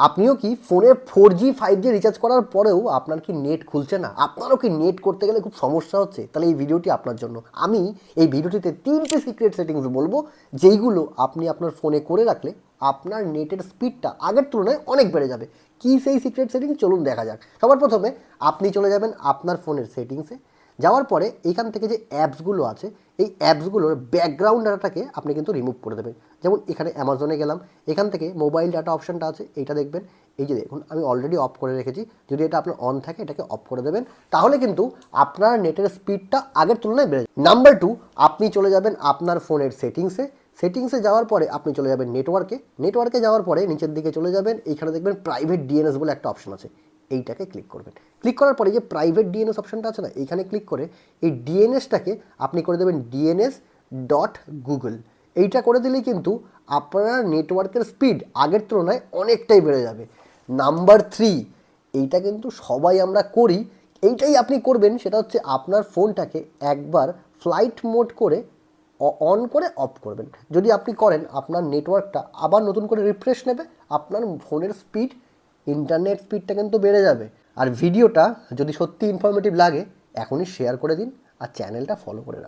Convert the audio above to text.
আপনিও কি ফোনে 4G 5G রিচার্জ করার পরেও আপনার কি নেট খুলছে না? আপনারও কি নেট করতে গেলে খুব সমস্যা হচ্ছে? তাহলে এই ভিডিওটি আপনার জন্য। আমি এই ভিডিওটিতে 3টে সিক্রেট সেটিংস বলবো, যেইগুলো আপনি আপনার ফোনে করে রাখলে আপনার নেটের স্পিডটা আগের তুলনায় অনেক বেড়ে যাবে। কী সেই সিক্রেট সেটিংস, চলুন দেখা যাক। সবার প্রথমে আপনি চলে যাবেন আপনার ফোনের সেটিংসে। যাওয়ার পরে এইখান থেকে যে অ্যাপসগুলো আছে, এই অ্যাপসগুলোর ব্যাকগ্রাউন্ড ডাটাটাকে আপনি কিন্তু রিমুভ করে দেবেন। যেমন এখানে অ্যামাজনে গেলাম, এখান থেকে মোবাইল ডাটা অপশানটা আছে, এইটা দেখবেন। এই যে দেখুন, আমি অলরেডি অফ করে রেখেছি। যদি এটা আপনার অন থাকে, এটাকে অফ করে দেবেন। তাহলে কিন্তু আপনার নেটের স্পিডটা আগের তুলনায় বেড়ে যাবে। নাম্বার 2, আপনি চলে যাবেন আপনার ফোনের সেটিংসে যাওয়ার পরে আপনি চলে যাবেন নেটওয়ার্কে যাওয়ার পরে নিচের দিকে চলে যাবেন। এইখানে দেখবেন প্রাইভেট ডিএনএস বলে একটা অপশন আছে, এইটাকে ক্লিক করবেন। ক্লিক করার পরে যে প্রাইভেট ডিএনএস অপশনটা আছে না, এইখানে ক্লিক করে এই ডিএনএসটাকে আপনি করে দেবেন DNS.Google। এইটা করে দিলেই কিন্তু আপনার নেটওয়ার্কের স্পিড আগের তুলনায় অনেকটাই বেড়ে যাবে। নাম্বার 3, এইটা কিন্তু সবাই আমরা করি, এইটাই আপনি করবেন। সেটা হচ্ছে আপনার ফোনটাকে একবার ফ্লাইট মোড করে অন করে অফ করবেন। যদি আপনি করেন, আপনার নেটওয়ার্কটা আবার নতুন করে রিফ্রেশ নেবে, আপনার ফোনের স্পিড, ইন্টারনেট স্পিডটা কিন্তু বেড়ে যাবে। আর ভিডিওটা যদি সত্যি ইনফরমেটিভ লাগে, এখনই শেয়ার করে দিন আর চ্যানেলটা ফলো করে রাখুন।